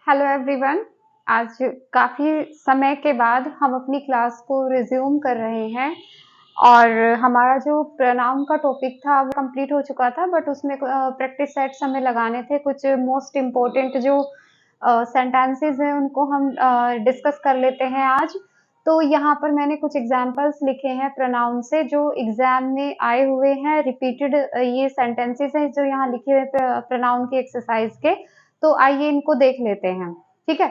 Hello everyone. आज काफ़ी समय के बाद हम अपनी क्लास को रिज्यूम कर रहे हैं और हमारा जो प्रोनाउन का टॉपिक था वो कंप्लीट हो चुका था, बट उसमें प्रैक्टिस सेट्स हमें लगाने थे। कुछ मोस्ट इम्पोर्टेंट जो सेंटेंसेस हैं उनको हम डिस्कस कर लेते हैं आज। तो यहाँ पर मैंने कुछ एग्जाम्पल्स लिखे हैं प्रोनाउन से जो एग्जाम में आए हुए हैं। रिपीटेड ये सेंटेंसेस हैं जो यहाँ लिखे हुए प्रोनाउन की एक्सरसाइज के। तो आइए इनको देख लेते हैं। ठीक है।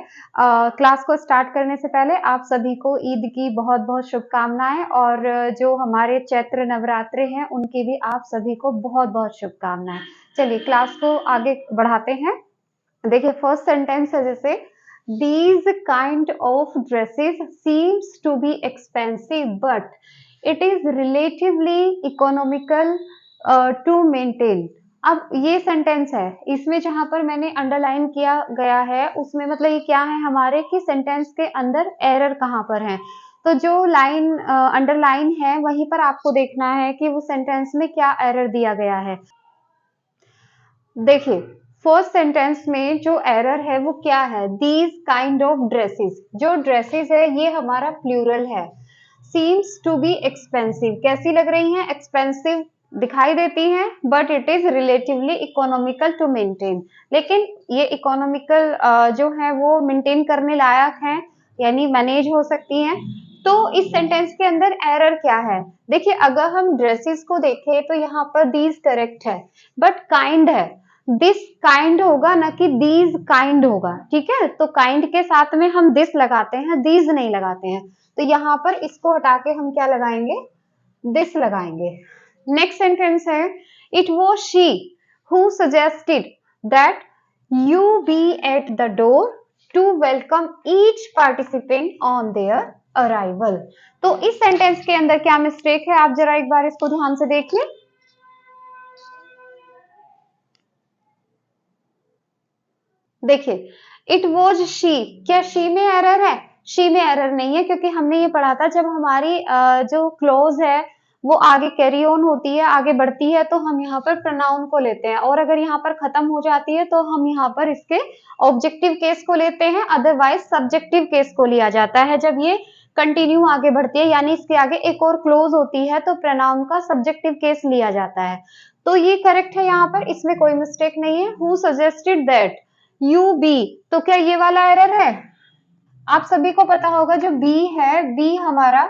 क्लास को स्टार्ट करने से पहले आप सभी को ईद की बहुत बहुत शुभकामनाएं, और जो हमारे चैत्र नवरात्रे हैं उनकी भी आप सभी को बहुत बहुत शुभकामनाएं। चलिए क्लास को आगे बढ़ाते हैं। देखिए फर्स्ट सेंटेंस है जैसे these kind of dresses seems to be expensive but it is relatively economical to maintain। अब ये सेंटेंस है, इसमें जहां पर मैंने अंडरलाइन किया गया है उसमें मतलब ये क्या है हमारे कि सेंटेंस के अंदर एरर कहां पर है। तो जो लाइन अंडरलाइन है वहीं पर आपको देखना है कि वो सेंटेंस में क्या एरर दिया गया है। देखिए फर्स्ट सेंटेंस में जो एरर है वो क्या है, दीज काइंड ऑफ ड्रेसेस। जो ड्रेसेस है ये हमारा प्लूरल है। सीम्स टू बी एक्सपेंसिव, कैसी लग रही हैं, एक्सपेंसिव दिखाई देती हैं, but it is relatively economical to maintain. लेकिन ये इकोनॉमिकल जो है वो मेंटेन करने लायक है, यानी मैनेज हो सकती हैं। तो इस सेंटेंस के अंदर एरर क्या है, देखिए अगर हम ड्रेसेस को देखें तो यहाँ पर दीज करेक्ट है, बट काइंड है। दिस काइंड होगा ना कि दीज काइंड होगा। ठीक है, तो काइंड के साथ में हम दिस लगाते हैं, दीज नहीं लगाते हैं। तो यहाँ पर इसको हटा के हम क्या लगाएंगे, दिस लगाएंगे। नेक्स्ट सेंटेंस है it was she who suggested that you be at the door to welcome each participant on their arrival. तो इस सेंटेंस के अंदर क्या मिस्टेक है, आप जरा एक बार इसको ध्यान से देख लें। देखिए इट वॉज शी, क्या शी में एरर है, शी में एरर नहीं है, क्योंकि हमने ये पढ़ा था जब हमारी जो क्लोज है वो आगे कैरी ऑन होती है, आगे बढ़ती है, तो हम यहाँ पर प्रोनाउन को लेते हैं, और अगर यहाँ पर खत्म हो जाती है तो हम यहाँ पर इसके ऑब्जेक्टिव केस को लेते हैं, अदरवाइज सब्जेक्टिव केस को लिया जाता है। जब ये कंटिन्यू आगे बढ़ती है यानी इसके आगे एक और क्लोज होती है तो प्रोनाउन का सब्जेक्टिव केस लिया जाता है। तो ये करेक्ट है, यहाँ पर इसमें कोई मिस्टेक नहीं है। Who suggested that you be, तो क्या ये वाला एरर है, आप सभी को पता होगा जो बी है, बी हमारा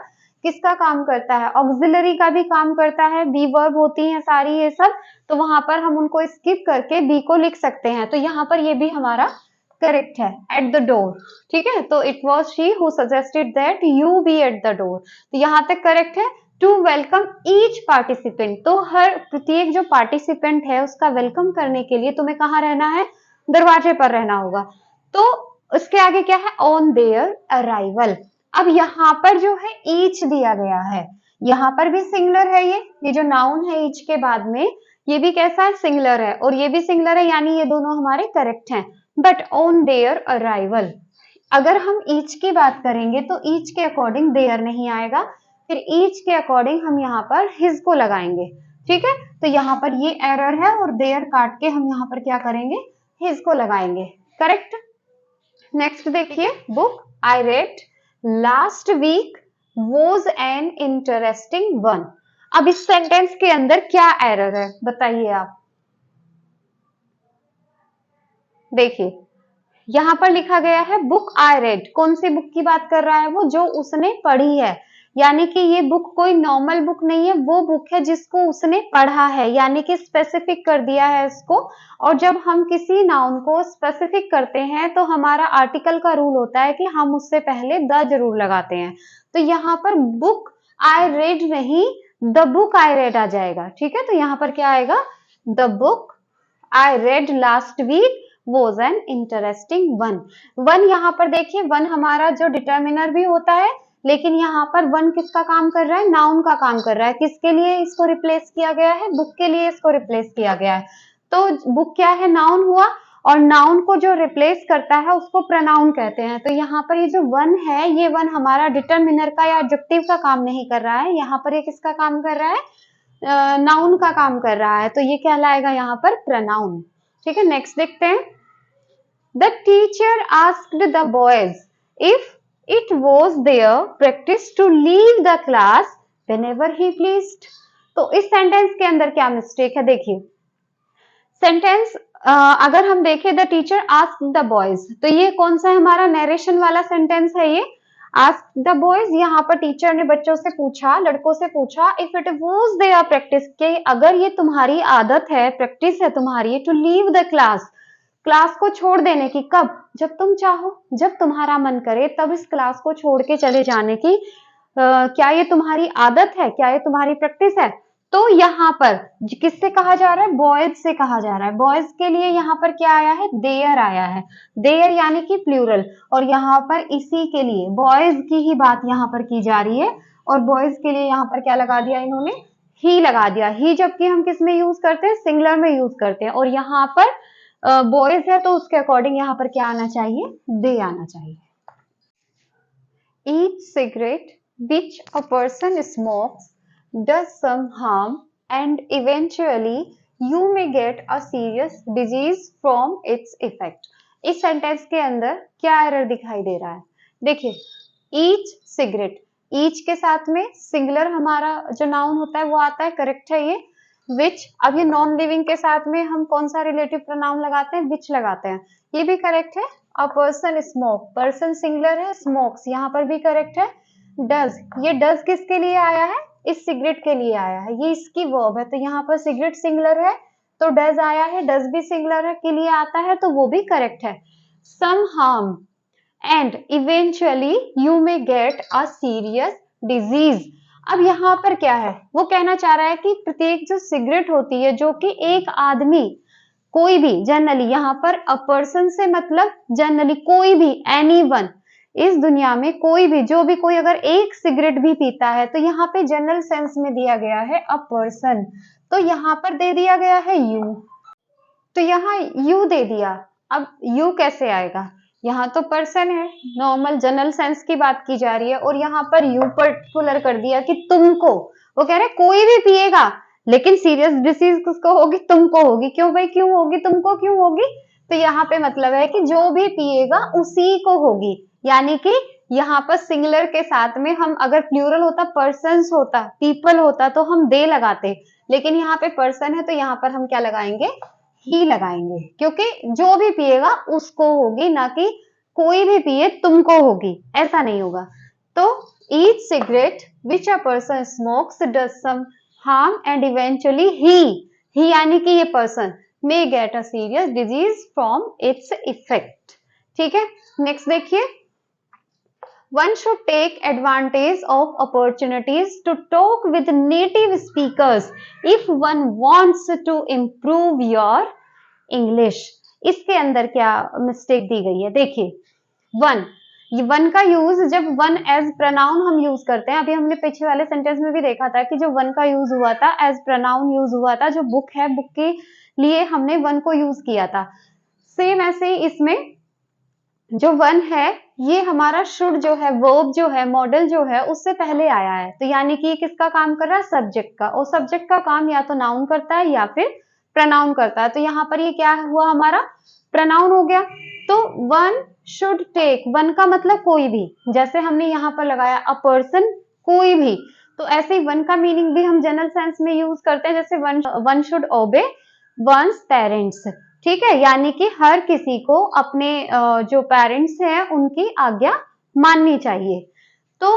किसका काम करता है, ऑक्सिलरी का भी काम करता है, बी वर्ब होती हैं सारी ये सब, तो वहां पर हम उनको स्किप करके बी को लिख सकते हैं। तो यहाँ पर ये भी हमारा करेक्ट है, एट द डोर। ठीक है, तो it was she who suggested that you be at the door, तो यहाँ तक करेक्ट है। टू वेलकम ईच पार्टिसिपेंट, तो हर प्रत्येक जो पार्टिसिपेंट है उसका वेलकम करने के लिए तुम्हें कहाँ रहना है, दरवाजे पर रहना होगा। तो उसके आगे क्या है, ऑन देयर अराइवल। अब यहाँ पर जो है ईच दिया गया है, यहाँ पर भी सिंगुलर है, ये जो नाउन है ईच के बाद में ये भी कैसा है, सिंगुलर है, और ये भी सिंगुलर है, यानी ये दोनों हमारे करेक्ट हैं। बट ऑन देयर अराइवल, अगर हम ईच की बात करेंगे तो ईच के अकॉर्डिंग देयर नहीं आएगा, फिर ईच के अकॉर्डिंग हम यहाँ पर हिज को लगाएंगे। ठीक है, तो यहाँ पर ये एरर है, और देयर काट के हम यहाँ पर क्या करेंगे, हिज को लगाएंगे। करेक्ट। नेक्स्ट देखिए, book I read last week was an interesting one. अब इस सेंटेंस के अंदर क्या एरर है बताइए आप। देखिए यहाँ पर लिखा गया है बुक आई रेड, कौन सी बुक की बात कर रहा है वो, जो उसने पढ़ी है, यानी कि ये बुक कोई नॉर्मल बुक नहीं है, वो बुक है जिसको उसने पढ़ा है, यानी कि स्पेसिफिक कर दिया है इसको। और जब हम किसी नाउन को स्पेसिफिक करते हैं तो हमारा आर्टिकल का रूल होता है कि हम उससे पहले द जरूर लगाते हैं। तो यहाँ पर बुक आई रेड नहीं, द बुक आई रेड आ जाएगा। ठीक है, तो यहाँ पर क्या आएगा, the book I read last week was an interesting one. One यहाँ पर देखिए, वन हमारा जो डिटर्मिनर भी होता है, लेकिन यहाँ पर वन किसका काम कर रहा है, नाउन का काम कर रहा है। किसके लिए इसको रिप्लेस किया गया है, बुक के लिए इसको रिप्लेस किया गया है। तो बुक क्या है, नाउन हुआ, और नाउन को जो रिप्लेस करता है उसको प्रोनाउन कहते हैं। तो यहाँ पर ये जो वन है, ये वन हमारा डिटर्मिनर का या एडजेक्टिव का काम नहीं कर रहा है, यहाँ पर ये किसका काम कर रहा है, नाउन का काम कर रहा है, तो ये कहलाएगा यहाँ पर प्रोनाउन। ठीक है, नेक्स्ट देखते हैं। The teacher asked the boys if it was their practice to leave the class whenever he pleased. तो इस सेंटेंस के अंदर क्या मिस्टेक है, देखिए सेंटेंस अगर हम देखें the teacher ask the boys, तो ये कौन सा हमारा नरेशन वाला सेंटेंस है, ये आस्क द बॉयज। यहाँ पर टीचर ने बच्चों से पूछा, लड़कों से पूछा if it was their practice, के अगर ये तुम्हारी आदत है, प्रैक्टिस है तुम्हारी to leave the class, class को छोड़ देने की, कब, जब तुम चाहो, जब तुम्हारा मन करे तब इस क्लास को छोड़ के चले जाने की, क्या ये तुम्हारी आदत है, क्या ये तुम्हारी प्रैक्टिस है। तो यहाँ पर किससे कहा जा रहा है, बॉयज से कहा जा रहा है। बॉयज के लिए यहाँ पर क्या आया है, देयर आया है, देयर यानी कि प्लूरल, और यहाँ पर इसी के लिए बॉयज की ही बात यहाँ पर की जा रही है, और बॉयज के लिए यहाँ पर क्या लगा दिया इन्होंने, ही लगा दिया। ही जबकि हम किस में यूज करते हैं, सिंगुलर में यूज करते हैं, और यहाँ पर बॉयज है तो उसके अकॉर्डिंग यहाँ पर क्या आना चाहिए, दे आना चाहिए। Each cigarette which a person smokes does some harm and eventually you may get a serious disease from its effect। इस सेंटेंस के अंदर क्या एरर दिखाई दे रहा है, देखिए ईच सिगरेट, ईच के साथ में सिंगुलर हमारा जो नाउन होता है वो आता है, करेक्ट है ये। विच, अब ये नॉन लिविंग के साथ में हम कौन सा रिलेटिव प्रोनाउन लगाते हैं, विच लगाते हैं, ये भी करेक्ट है। A person smoke, person singular है, स्मोक्स यहाँ पर भी करेक्ट है। डज, ये डज किसके लिए आया है, इस सिगरेट के लिए आया है, ये इसकी वर्ब है, तो यहाँ पर सिगरेट सिंगुलर है तो डज आया है, डज भी सिंगुलर है के लिए आता है तो वो भी करेक्ट है। Some harm and eventually you may get a serious disease. अब यहाँ पर क्या है, वो कहना चाह रहा है कि प्रत्येक जो सिगरेट होती है, जो कि एक आदमी, कोई भी, जनरली यहाँ पर अ पर्सन से मतलब जनरली कोई भी, एनीवन, इस दुनिया में कोई भी, जो भी कोई अगर एक सिगरेट भी पीता है, तो यहाँ पे जनरल सेंस में दिया गया है अ पर्सन, तो यहाँ पर दे दिया गया है यू, तो यहाँ यू दे दिया। अब यू कैसे आएगा, यहाँ तो पर्सन है, नॉर्मल जनरल सेंस की बात की जा रही है, और यहाँ पर यू पर्टिकुलर कर दिया कि तुमको, वो कह रहे कोई भी पिएगा लेकिन सीरियस डिसीज किसको होगी, तुमको होगी। क्यों भाई, क्यों होगी, तुमको क्यों होगी, तो यहाँ पे मतलब है कि जो भी पिएगा उसी को होगी, यानी कि यहाँ पर सिंगुलर के साथ में हम, अगर प्लूरल होता, पर्सन्स होता, पीपल होता, तो हम दे लगाते, लेकिन यहाँ पे पर्सन है तो यहाँ पर हम क्या लगाएंगे, ही लगाएंगे, क्योंकि जो भी पिएगा उसको होगी, ना कि कोई भी पिए तुमको होगी, ऐसा नहीं होगा। तो each cigarette which a person smokes does some harm and eventually he यानी कि ये person may get a serious disease from its effect. ठीक है, नेक्स्ट देखिए, one should take advantage of opportunities to talk with native speakers if one wants to improve your English। इसके अंदर क्या mistake दी गई है, देखिए वन, ये वन का यूज जब वन एज प्रोनाउन हम यूज करते हैं, अभी हमने पीछे वाले सेंटेंस में भी देखा था कि जो वन का यूज हुआ था एज प्रोनाउन यूज हुआ था, जो बुक है बुक के लिए हमने वन को यूज किया था, सेम ऐसे ही इसमें जो वन है ये हमारा शुड जो है, वर्ब जो है, मॉडल जो है उससे पहले आया है, तो यानी कि ये किसका काम कर रहा है, सब्जेक्ट का, और सब्जेक्ट का काम या तो नाउन करता है या फिर प्रोनाउन करता है, तो यहाँ पर ये क्या हुआ, हमारा प्रोनाउन हो गया। तो वन शुड टेक, वन का मतलब कोई भी, जैसे हमने यहाँ पर लगाया अ पर्सन, कोई भी, तो ऐसे ही वन का मीनिंग भी हम जनरल सेंस में यूज करते हैं, जैसे one should obey one's parents. ठीक है, यानी कि हर किसी को अपने जो पेरेंट्स हैं उनकी आज्ञा माननी चाहिए। तो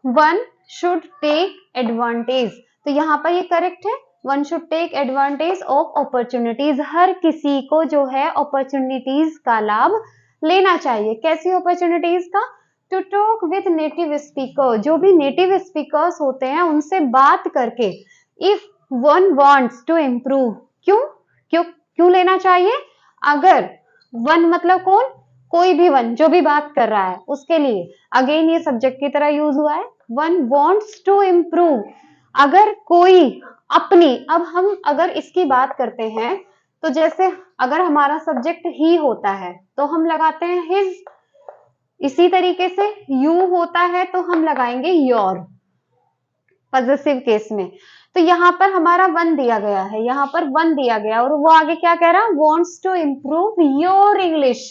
वन शुड टेक एडवांटेज, तो यहाँ पर ये करेक्ट है, one should take advantage of opportunities, हर किसी को जो है अपॉर्चुनिटीज का लाभ लेना चाहिए। कैसी अपॉर्चुनिटीज का, to talk with native speaker, जो भी नेटिव स्पीकर्स होते हैं उनसे बात करके, if one wants to improve, क्यों लेना चाहिए, अगर वन मतलब कौन, कोई भी वन जो भी बात कर रहा है उसके लिए, अगेन ये सब्जेक्ट की तरह यूज हुआ है, वन वांट्स टू इम्प्रूव, अगर कोई अपनी, अब हम अगर इसकी बात करते हैं तो जैसे अगर हमारा सब्जेक्ट ही होता है तो हम लगाते हैं हिज, इसी तरीके से यू होता है तो हम लगाएंगे योर पॉजिटिव केस में। तो यहाँ पर हमारा वन दिया गया है, यहाँ पर वन दिया गया, और वो आगे क्या कह रहा है, wants to improve your English,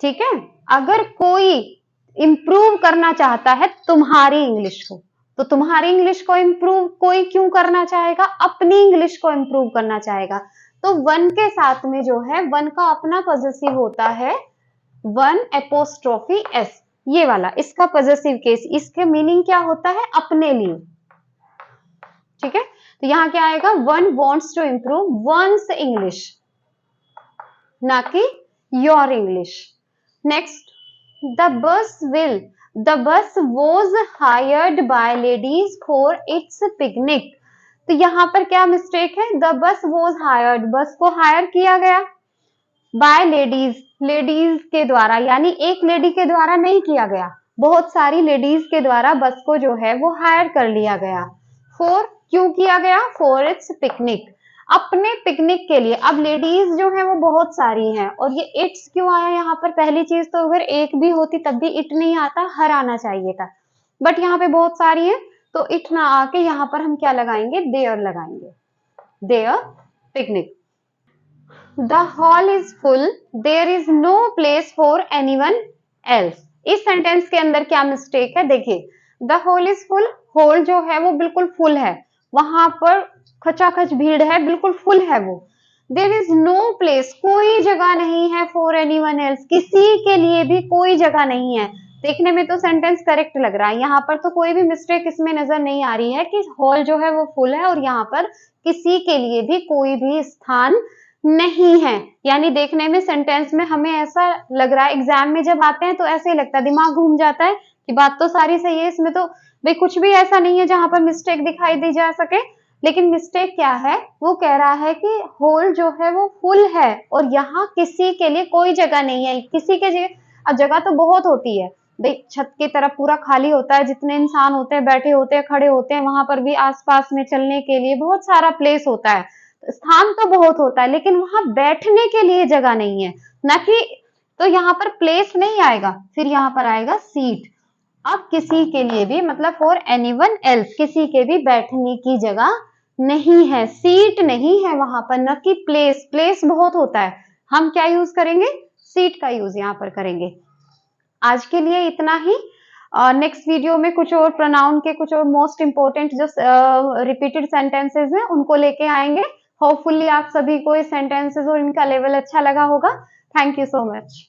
ठीक है। अगर कोई इंप्रूव करना चाहता है तुम्हारी इंग्लिश को, तो तुम्हारी इंग्लिश को इंप्रूव कोई क्यों करना चाहेगा? अपनी इंग्लिश को इंप्रूव करना चाहेगा। तो वन के साथ में जो है वन का अपना पॉजेसिव होता है, वन एपोस्ट्रोफी एस, ये वाला इसका पॉजेसिव केस, इसके मीनिंग क्या होता है? अपने लिए। ठीक है, तो यहां क्या आएगा? One wants to improve one's English, ना कि your English. Next, the bus will, the bus was hired by ladies for its picnic. तो यहां पर क्या मिस्टेक है? द बस वॉज हायर्ड, बस को हायर किया गया बाय लेडीज, लेडीज के द्वारा, यानी एक लेडी के द्वारा नहीं किया गया, बहुत सारी लेडीज के द्वारा बस को जो है वो हायर कर लिया गया। फॉर, क्यों किया गया? फॉर इट्स पिकनिक, अपने पिकनिक के लिए। अब लेडीज जो है वो बहुत सारी हैं, और ये इट्स क्यों आया यहाँ पर? पहली चीज तो अगर एक भी होती तब भी इट नहीं आता, हर आना चाहिए था, बट यहाँ पे बहुत सारी है तो इट ना आके यहाँ पर हम क्या लगाएंगे? देयर लगाएंगे, their picnic. The hall is full, there is no place for anyone else. इस सेंटेंस के अंदर क्या मिस्टेक है? देखिए, the hall is full, hall जो है वो बिल्कुल फुल है, वहां पर खचाखच भीड़ है, बिल्कुल फुल है वो। देयर इज नो प्लेस, कोई जगह नहीं है, फॉर एनीवन एल्स, किसी के लिए भी कोई जगह नहीं है। देखने में तो सेंटेंस करेक्ट लग रहा है, यहाँ पर तो कोई भी मिस्टेक इसमें नजर नहीं आ रही है कि हॉल जो है वो फुल है और यहाँ पर किसी के लिए भी कोई भी स्थान नहीं है। यानी देखने में सेंटेंस में हमें ऐसा लग रहा है, एग्जाम में जब आते हैं तो ऐसे ही लगता है, दिमाग घूम जाता है कि बात तो सारी सही है, इसमें तो भाई कुछ भी ऐसा नहीं है जहां पर मिस्टेक दिखाई दी जा सके। लेकिन मिस्टेक क्या है? वो कह रहा है कि होल जो है वो फुल है और यहाँ किसी के लिए कोई जगह नहीं है। किसी के जगह तो बहुत होती है भाई, छत की तरफ पूरा खाली होता है, जितने इंसान होते हैं, बैठे होते हैं, खड़े होते हैं, वहां पर भी आसपास में चलने के लिए बहुत सारा प्लेस होता है, स्थान तो बहुत होता है, लेकिन वहां बैठने के लिए जगह नहीं है, ना कि, तो यहाँ पर प्लेस नहीं आएगा, फिर यहाँ पर आएगा सीट। अब किसी के लिए भी मतलब फॉर एनीवन एल्स, किसी के भी बैठने की जगह नहीं है, सीट नहीं है वहां पर, न कि प्लेस, प्लेस बहुत होता है। हम क्या यूज करेंगे? सीट का यूज यहाँ पर करेंगे। आज के लिए इतना ही। नेक्स्ट वीडियो में कुछ और प्रोनाउन के कुछ और मोस्ट इंपोर्टेंट जो रिपीटेड सेंटेंसेस हैं उनको लेके आएंगे। होपफुली आप सभी को ये सेंटेंसेस और इनका लेवल अच्छा लगा होगा। Thank you so much.